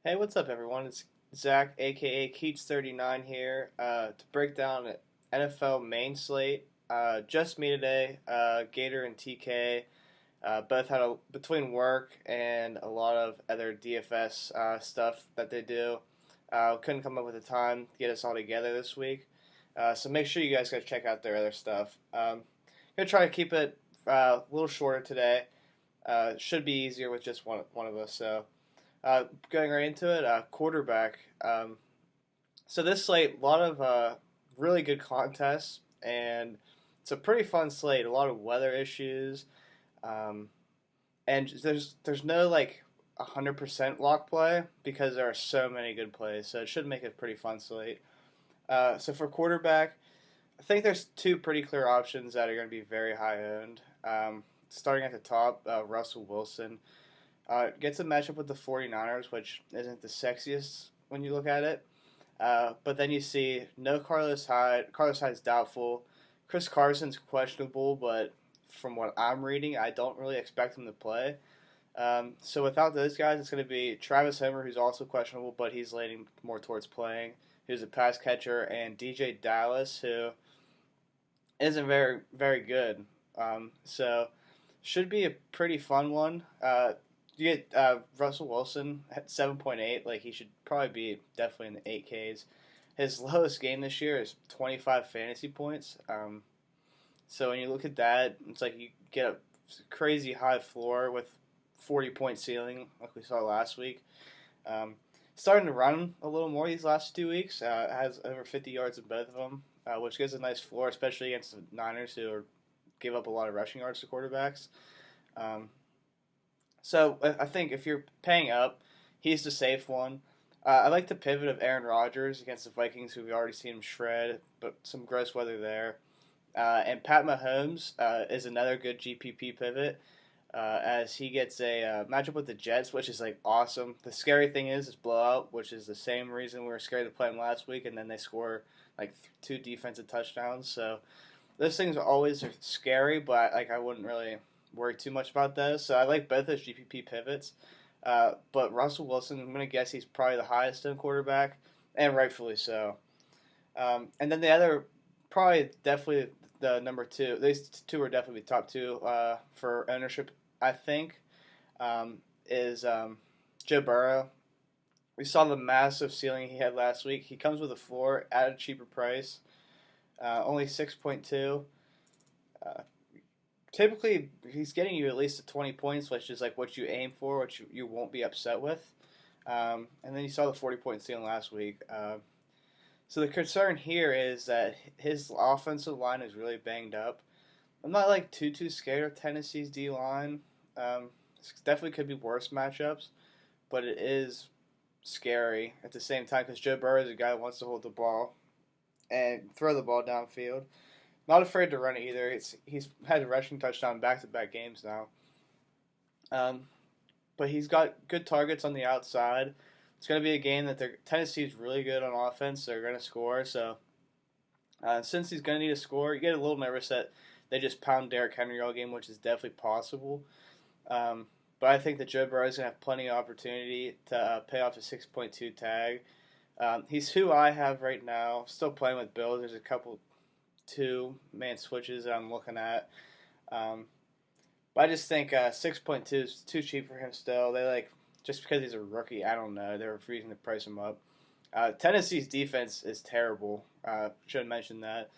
Hey, what's up, everyone? It's Zach, aka Keats39 here, to break down an NFL main slate. Just me today. Gator and TK both had between work and a lot of other DFS stuff that they do. Couldn't come up with the time to get us all together this week. So make sure you guys go check out their other stuff. Gonna try to keep it a little shorter today. Should be easier with just one of us. So. Going right into it, quarterback. So this slate, a lot of really good contests, and it's a pretty fun slate. A lot of weather issues, um, and there's no like 100% lock play because there are so many good plays. So it should make it a pretty fun slate. So for quarterback, I think there's two pretty clear options that are going to be very high owned. Starting at the top, Russell Wilson. Gets a matchup with the 49ers, which isn't the sexiest when you look at it. But then you see no Carlos Hyde. Carlos Hyde's doubtful. Chris Carson's questionable, but from what I'm reading, I don't really expect him to play. So without those guys, it's going to be Travis Homer, who's also questionable, but he's leaning more towards playing. Who's a pass catcher, and DJ Dallas, who isn't very very good. So should be a pretty fun one. You get Russell Wilson at 7.8. Like, he should probably be definitely in the 8Ks. His lowest game this year is 25 fantasy points. So when you look at that, it's like you get a crazy high floor with 40-point ceiling, like we saw last week. Starting to run a little more these last 2 weeks. Has over 50 yards in both of them, which gives a nice floor, especially against the Niners, who give up a lot of rushing yards to quarterbacks. So I think if you're paying up, he's the safe one. I like the pivot of Aaron Rodgers against the Vikings, who we've already seen him shred, but some gross weather there. And Pat Mahomes is another good GPP pivot, as he gets a matchup with the Jets, which is like awesome. The scary thing is blowout, which is the same reason we were scared to play him last week, and then they score like two defensive touchdowns. So those things are always scary, but like I wouldn't really worry too much about those. So I like both those GPP pivots. But Russell Wilson, I'm going to guess he's probably the highest in quarterback, and rightfully so. And then the other, probably definitely the number two, these two are definitely the top two for ownership, I think, is Joe Burrow. We saw the massive ceiling he had last week. He comes with a floor at a cheaper price, only 6.2. Typically, he's getting you at least 20 points, which is like what you aim for, which you won't be upset with. And then you saw the 40-point ceiling last week. So the concern here is that his offensive line is really banged up. I'm not like too scared of Tennessee's D line. This definitely could be worse matchups, but it is scary at the same time because Joe Burrow is a guy who wants to hold the ball and throw the ball downfield. Not afraid to run it either. He's had a rushing touchdown back-to-back games now. But he's got good targets on the outside. It's going to be a game that Tennessee's really good on offense. They're going to score. So since he's going to need a score, you get a little nervous that they just pound Derrick Henry all game, which is definitely possible. But I think that Joe Burrow is going to have plenty of opportunity to pay off a 6.2 tag. He's who I have right now. Still playing with Bills. There's a couple two-man switches that I'm looking at. But I just think 6.2 is too cheap for him still. Just because he's a rookie, I don't know. They're refusing to price him up. Tennessee's defense is terrible. Should have mentioned that.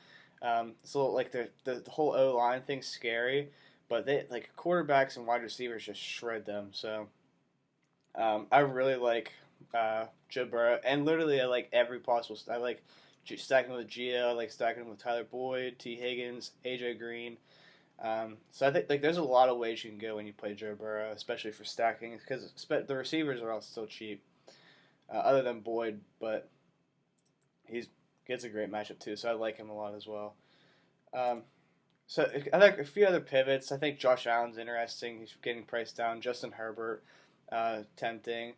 It's a little like the whole O-line thing's scary, but they like quarterbacks and wide receivers just shred them. So I really like Joe Burrow, and literally I like every possible. I like stacking with Gia, I like stacking with Tyler Boyd, T. Higgins, AJ Green. So I think like there's a lot of ways you can go when you play Joe Burrow, especially for stacking, because the receivers are all still cheap, other than Boyd, but he gets a great matchup too, so I like him a lot as well. So I like a few other pivots. I think Josh Allen's interesting. He's getting priced down. Justin Herbert, tempting.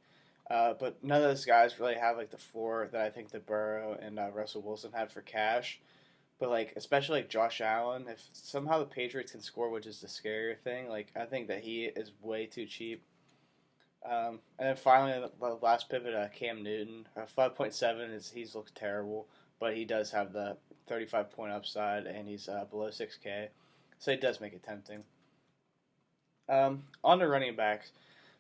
But none of those guys really have like the floor that I think that Burrow and Russell Wilson had for cash. But like especially like Josh Allen, if somehow the Patriots can score, which is the scarier thing, like I think that he is way too cheap. And then finally, the last pivot, Cam Newton, 5.7 he's looked terrible, but he does have the 35-point upside, and he's below 6K, so it does make it tempting. On to running backs.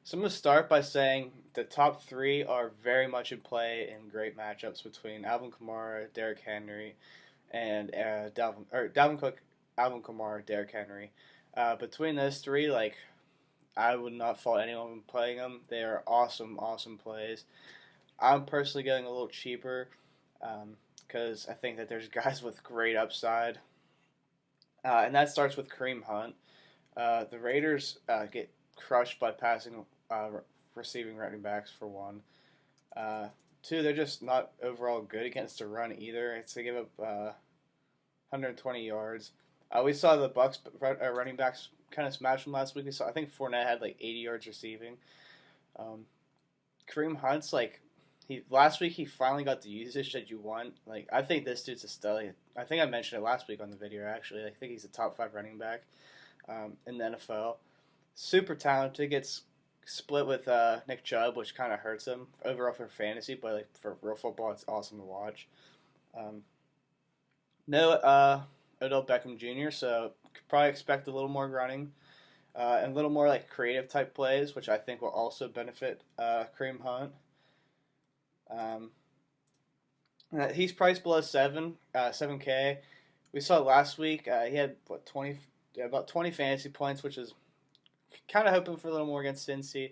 So I'm going to start by saying the top three are very much in play in great matchups between Alvin Kamara, Derrick Henry, and Dalvin Cook, Alvin Kamara, Derrick Henry. Between those three, like, I would not fault anyone from playing them. They are awesome, awesome plays. I'm personally getting a little cheaper because I think that there's guys with great upside. And that starts with Kareem Hunt. The Raiders get crushed by receiving running backs, for one. Two, they're just not overall good against the run either. They give up 120 yards. We saw the Bucs running backs kind of smash them last week. I think Fournette had like 80 yards receiving. Kareem Hunt's last week he finally got the usage that you want. Like, I think this dude's a stud. I think I mentioned it last week on the video. Actually, I think he's a top 5 running back in the NFL. Super talented. Gets split with Nick Chubb, which kind of hurts him overall for fantasy, but like for real football, it's awesome to watch. Odell Beckham Jr., so could probably expect a little more running and a little more like creative type plays, which I think will also benefit Kareem Hunt. He's priced below 7K. We saw last week he had about 20 fantasy points, which is kind of hoping for a little more against Cincy.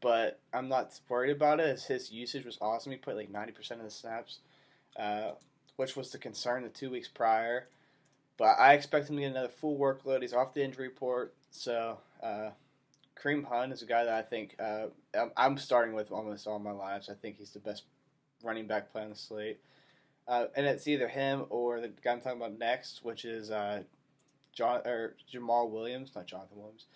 But I'm not worried about it, as his usage was awesome. He played like 90% of the snaps, which was the concern the 2 weeks prior. But I expect him to get another full workload. He's off the injury report. So Kareem Hunt is a guy that I think I'm starting with almost all my lives. I think he's the best running back play on the slate. And it's either him or the guy I'm talking about next, which is Jamal Williams. Not Jonathan Williams.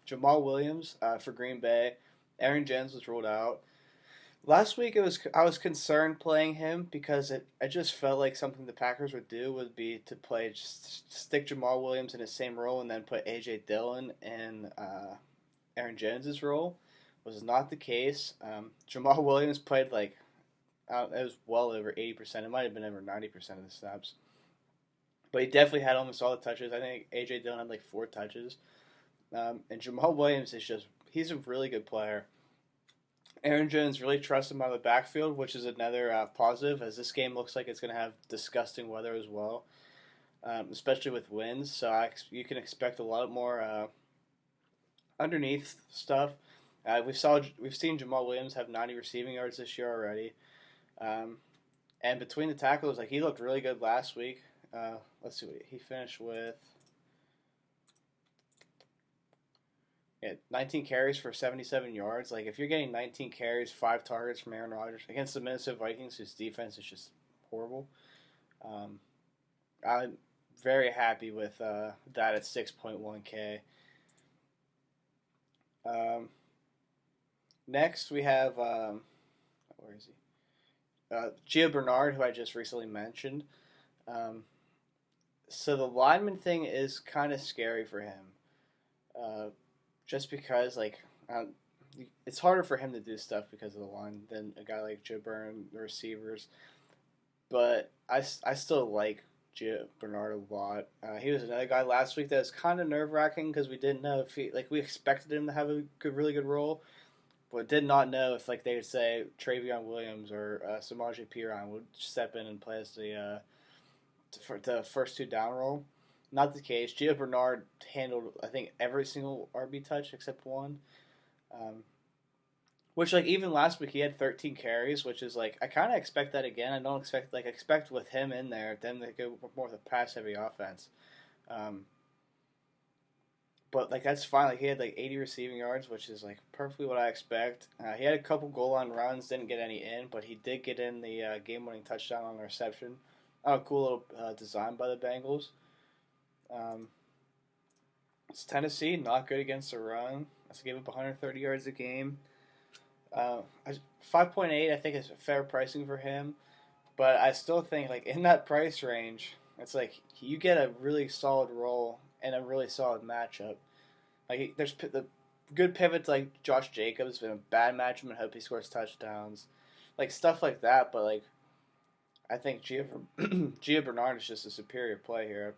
Jamal Williams for Green Bay. Aaron Jones was ruled out. Last week I was concerned playing him because I just felt like something the Packers would do would be to stick Jamal Williams in his same role and then put A.J. Dillon in Aaron Jones' role. Was not the case. Jamal Williams played it was well over 80%. It might have been over 90% of the snaps. But he definitely had almost all the touches. I think A.J. Dillon had 4 touches. And Jamal Williams he's a really good player. Aaron Jones really trusts him out of the backfield, which is another positive, as this game looks like it's going to have disgusting weather as well, especially with winds. So you can expect a lot more underneath stuff. We've seen Jamal Williams have 90 receiving yards this year already, and between the tackles, he looked really good last week. Let's see what he finished with. 19 carries for 77 yards. If you're getting 19 carries, 5 targets from Aaron Rodgers against the Minnesota Vikings, whose defense is just horrible, I'm very happy with that at 6.1K. Next, we have where is he? Gia Bernard, who I just recently mentioned. So the lineman thing is kind of scary for him. Just because, it's harder for him to do stuff because of the line than a guy like Joe Burrow, the receivers. But I still like Gia Bernard a lot. He was another guy last week that was kind of nerve-wracking because we didn't know if we expected him to have a really good role, but did not know if they would say Travion Williams or Samaje Perine would step in and play as the first 2 down role. Not the case. Gia Bernard handled, I think, every single RB touch except one. Which, even last week, he had 13 carries, which is, I kind of expect that again. I don't expect with him in there, them to go more with a pass-heavy offense. But, that's fine. He had, 80 receiving yards, which is, perfectly what I expect. He had a couple goal line runs, didn't get any in, but he did get in the game-winning touchdown on the reception. A cool little design by the Bengals. It's Tennessee, not good against the run. Let's give up 130 yards a game. 5.8, I think, is fair pricing for him. But I still think, in that price range, it's you get a really solid role and a really solid matchup. There's the good pivot to like Josh Jacobs, been a bad matchup and hope he scores touchdowns, like stuff like that. But like I think Gia Bernard is just a superior play here.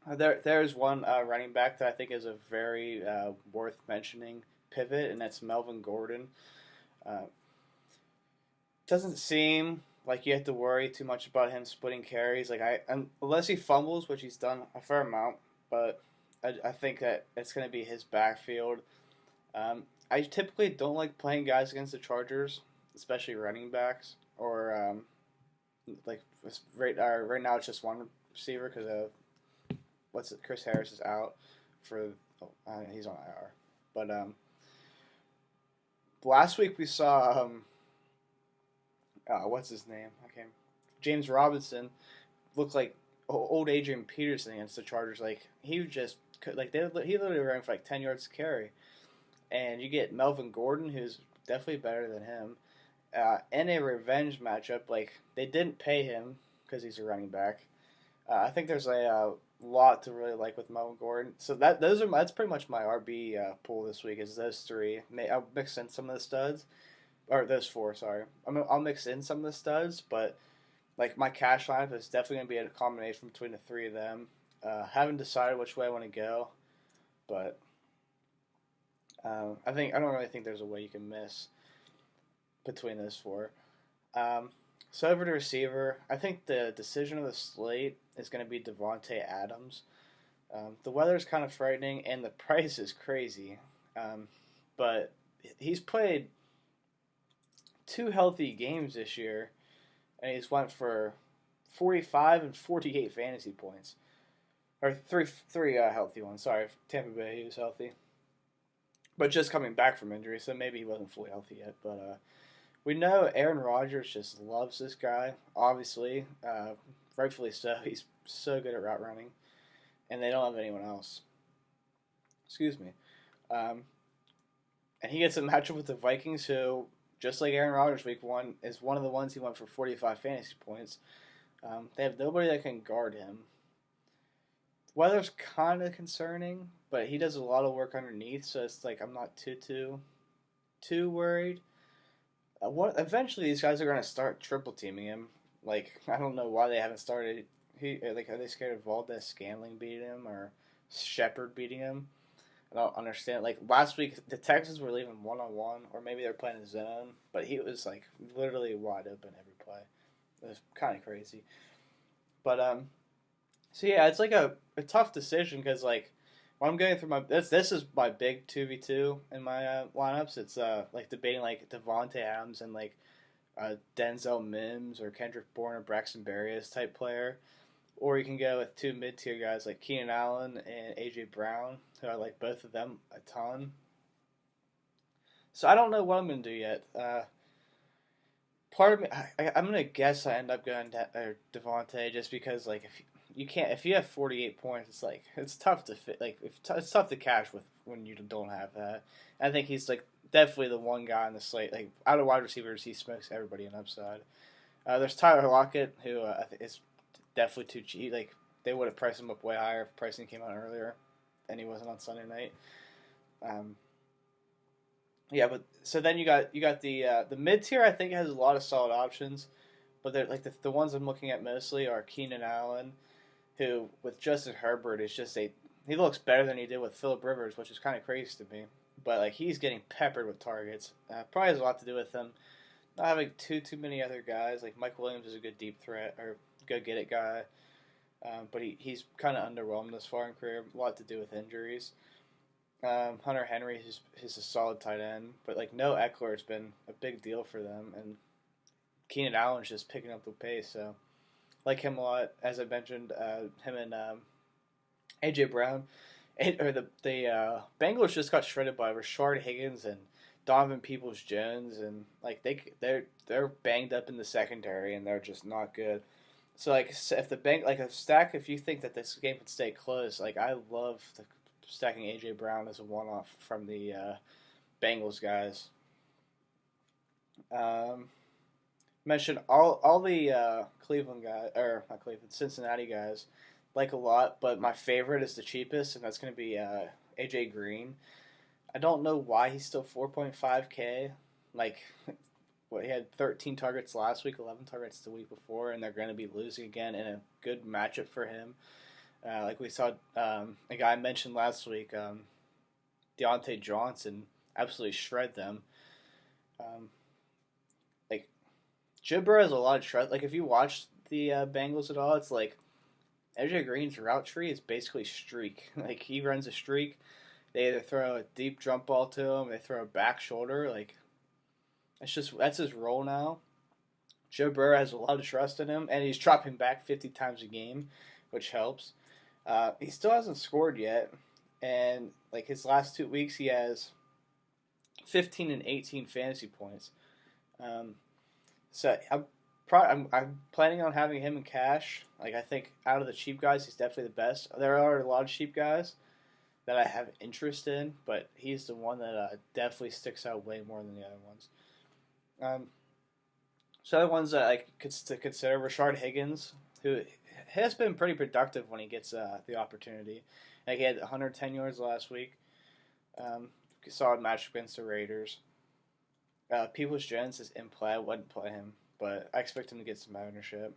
There's one running back that I think is a very worth mentioning pivot, and that's Melvin Gordon. Uh, doesn't seem like you have to worry too much about him splitting carries. Like unless he fumbles, which he's done a fair amount, but I think that it's going to be his backfield. I typically don't like playing guys against the Chargers, especially running backs, or like right now it's just one receiver because Chris Harris is out for he's on IR, but last week we saw what's his name? James Robinson looked like old Adrian Peterson against the Chargers. Like he just he literally ran for like 10 yards to carry, and you get Melvin Gordon, who's definitely better than him, in a revenge matchup. Like they didn't pay him because he's a running back. I think there's a lot to really like with Melvin Gordon. So that's pretty much my RB pool this week. Is those three? I'll mix in some of the studs, or those four. Sorry, I'll mix in some of the studs, but like my cash lineup is definitely going to be a combination between the three of them. Haven't decided which way I want to go, but I don't really think there's a way you can miss between those four. So over to receiver, I think the decision of the slate is going to be Devonte Adams. The weather's kind of frightening, and the price is crazy. But he's played 2 healthy games this year, and he's went for 45 and 48 fantasy points. Or three healthy ones. Sorry, Tampa Bay, he was healthy. But just coming back from injury, so maybe he wasn't fully healthy yet. But we know Aaron Rodgers just loves this guy, obviously. Rightfully so. He's so good at route running. And they don't have anyone else. Excuse me. And he gets a matchup with the Vikings, who, just like Aaron Rodgers week 1, is one of the ones he went for 45 fantasy points. They have nobody that can guard him. Weather's kind of concerning, but he does a lot of work underneath, so it's like I'm not too worried. Eventually, these guys are going to start triple teaming him. Like, I don't know why they haven't started. Are they scared of Valdez-Scantling beating him or Shepard beating him? I don't understand. Like, last week, the Texans were leaving one-on-one, or maybe they're playing a zone, but he was, like, literally wide open every play. It was kind of crazy. But, so yeah, it's like a tough decision because, like, when I'm going through this is my big 2v2 in my lineups. It's like debating like Devonte Adams and like Denzel Mims or Kendrick Bourne or Braxton Berrios type player, or you can go with 2 mid-tier guys like Keenan Allen and AJ Brown, who I like both of them a ton. So I don't know what I'm gonna do yet. Part of me, I'm gonna guess I end up going Devonte just because like if you have 48 points, it's like it's tough to fit. Like it's tough to cash with when you don't have that. I think he's like definitely the one guy on the slate. Like out of wide receivers, he smokes everybody in upside. There's Tyler Lockett, who I think is definitely too cheap. Like they would have priced him up way higher if pricing came out earlier, and he wasn't on Sunday night. Yeah, but so then you got the mid tier. I think has a lot of solid options, but they're like the ones I'm looking at mostly are Keenan Allen, who with Justin Herbert is just he looks better than he did with Phillip Rivers, which is kind of crazy to me. But like he's getting peppered with targets. Probably has a lot to do with him not having too many other guys. Like Mike Williams is a good deep threat or go get it guy, but he's kind of underwhelmed this far in career. A lot to do with injuries. Hunter Henry is a solid tight end, but like no Eckler has been a big deal for them, and Keenan Allen's just picking up the pace. So like him a lot, as I mentioned. Him and AJ Brown, the Bengals just got shredded by Rashard Higgins and Donovan Peoples-Jones, and like they're banged up in the secondary, and they're just not good. So like if if you think that this game could stay close, like I love stacking AJ Brown as a one-off from the Bengals guys. Mentioned all the Cleveland guys, or not Cleveland, Cincinnati guys, like a lot, but my favorite is the cheapest, and that's going to be AJ Green. I don't know why he's still 4.5K. Like, he had 13 targets last week, 11 targets the week before, and they're going to be losing again in a good matchup for him. Like we saw a guy I mentioned last week, Deontay Johnson, absolutely shred them. Like, Joe Burrow has a lot of trust. Like, if you watch the Bengals at all, it's like AJ Green's route tree is basically streak. Like, he runs a streak. They either throw a deep jump ball to him, they throw a back shoulder. Like, that's his role now. Joe Burrow has a lot of trust in him, and he's dropping back 50 times a game, which helps. He still hasn't scored yet, and like his last 2 weeks, he has 15 and 18 fantasy points. So I'm planning on having him in cash. Like, I think out of the cheap guys, he's definitely the best. There are a lot of cheap guys that I have interest in, but he's the one that definitely sticks out way more than the other ones. So other ones that I could consider, Rashard Higgins, who has been pretty productive when he gets the opportunity. Like, he had 110 yards last week. Solid match against the Raiders. Peoples-Jones is in play. I wouldn't play him, but I expect him to get some ownership.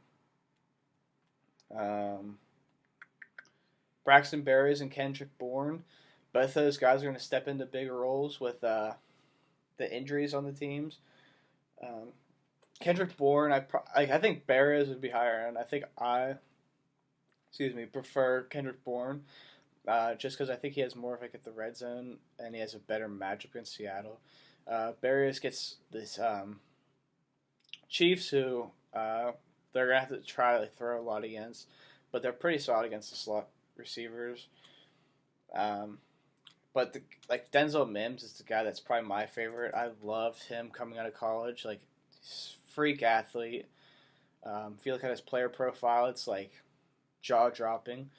Braxton Berries and Kendrick Bourne. Both those guys are going to step into bigger roles with the injuries on the teams. Kendrick Bourne, I think Berries would be higher, and I think prefer Kendrick Bourne, just because I think he has more of at the red zone, and he has a better matchup against Seattle. Berries gets this Chiefs who they're gonna have to try to throw a lot against, but they're pretty solid against the slot receivers. But Denzel Mims is the guy that's probably my favorite. I loved him coming out of college. Like, he's a freak athlete. If you look at his player profile, it's like jaw dropping.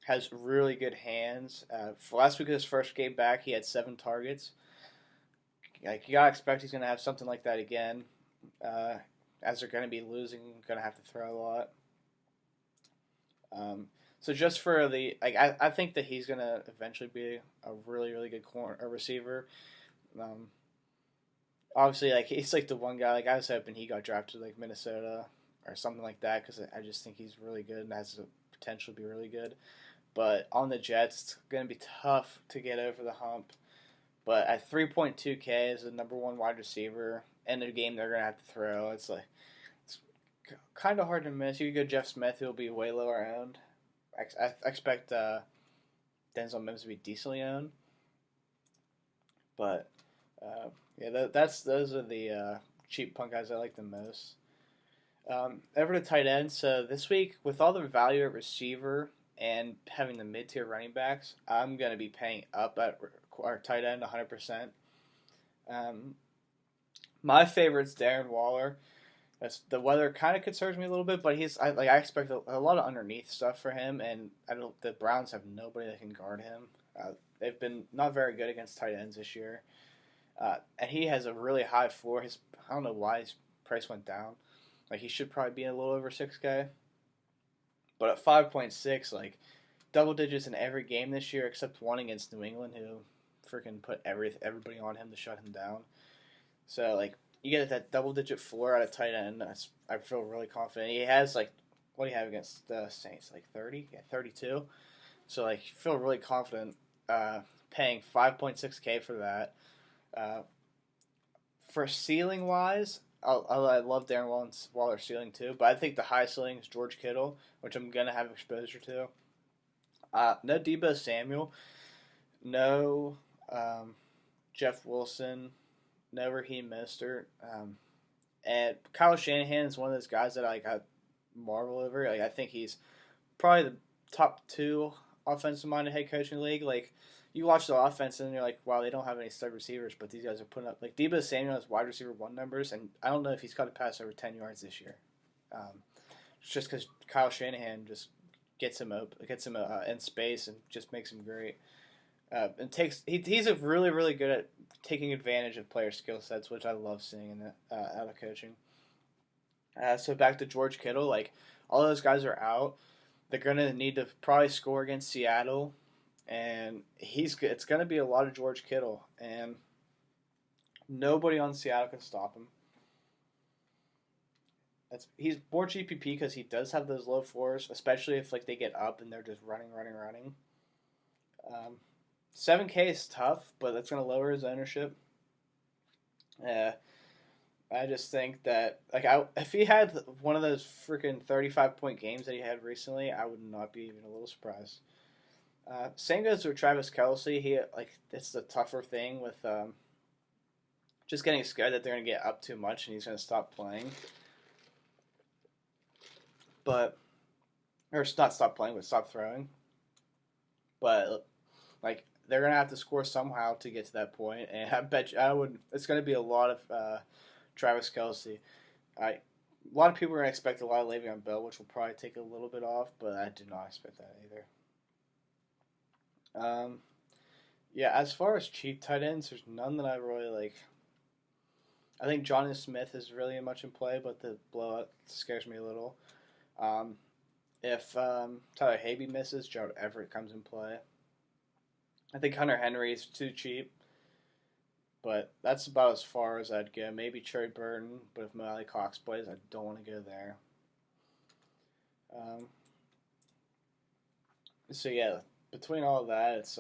Has really good hands. Last week, his first game back, he had 7 targets. Like, you gotta expect he's gonna have something like that again. As they're gonna be losing, gonna have to throw a lot. So just for I think that he's gonna eventually be a really, really good receiver. Obviously, he's the one guy. I was hoping he got drafted to Minnesota or something like that, because I just think he's really good and has the potential to be really good. But on the Jets, it's gonna be tough to get over the hump. But at 3.2K as the number 1 wide receiver in a game they're gonna have to throw, it's kind of hard to miss. You could go Jeff Smith, who will be way lower owned. I expect Denzel Mims to be decently owned. But those are the cheap punt guys I like the most. Over to tight end. So this week, with all the value at receiver and having the mid-tier running backs, I'm going to be paying up at our tight end 100%. My favorite's Darren Waller. The weather kind of concerns me a little bit, but I expect a lot of underneath stuff for him, and the Browns have nobody that can guard him. They've been not very good against tight ends this year, and he has a really high floor. I don't know why his price went down. He should probably be a little over 6K, but at 5.6, double digits in every game this year except one against New England, who freaking put everybody on him to shut him down. So you get that double-digit floor out of tight end. I feel really confident. He has, what do you have against the Saints? 30? Yeah, 32. So, you feel really confident paying 5.6K for that. For ceiling-wise, I love Darren Waller's ceiling, too. But I think the high ceiling is George Kittle, which I'm going to have exposure to. No Deebo Samuel. No Jeff Wilson. No Raheem Mostert. And Kyle Shanahan is one of those guys that I marvel over. I think he's probably the top 2 offensive-minded head coach in the league. You watch the offense and you're like, wow, they don't have any stud receivers, but these guys are putting up. Deebo Samuel has wide receiver 1 numbers, and I don't know if he's caught a pass over 10 yards this year. It's just because Kyle Shanahan just gets him in space and just makes him great. He's really, really good at taking advantage of player skill sets, which I love seeing out of coaching. So back to George Kittle, all those guys are out. They're gonna need to probably score against Seattle. and it's going to be a lot of George Kittle, and nobody on Seattle can stop him. He's more GPP because he does have those low floors, especially if like they get up and they're just running. 7K is tough, but that's going to lower his ownership. I just think that if he had one of those freaking 35-point games that he had recently, I would not be even a little surprised. Same goes with Travis Kelce. It's the tougher thing with just getting scared that they're going to get up too much and he's going to stop playing. Or not stop playing, but stop throwing. But they're going to have to score somehow to get to that point, and I bet you it's going to be a lot of Travis Kelce. A lot of people are going to expect a lot of Le'Veon Bell, which will probably take a little bit off, but I did not expect that either. As far as cheap tight ends, there's none that I really like. I think Jonnu Smith is really much in play, but the blowout scares me a little. If Tyler Higbee misses, Gerald Everett comes in play. I think Hunter Henry is too cheap, but that's about as far as I'd go. Maybe Trey Burton, but if Molly Cox plays, I don't want to go there. Between all of that, it's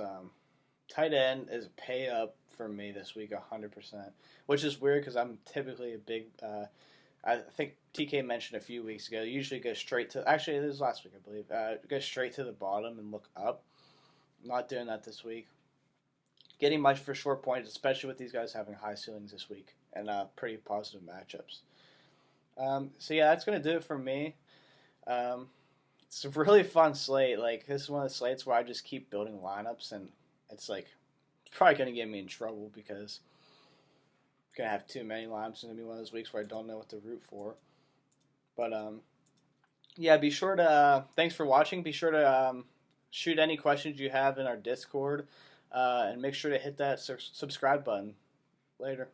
tight end is a pay up for me this week 100%, which is weird because I'm typically a big I think TK mentioned a few weeks ago, usually go straight to, actually this was last week I believe, go straight to the bottom and look up. I'm not doing that this week. Getting much for short points, especially with these guys having high ceilings this week and pretty positive matchups. That's going to do it for me. It's a really fun slate. This is one of the slates where I just keep building lineups, and it's probably going to get me in trouble because I'm going to have too many lineups. It's going to be one of those weeks where I don't know what to root for. But, be sure to, thanks for watching. Be sure to shoot any questions you have in our Discord, and make sure to hit that subscribe button. Later.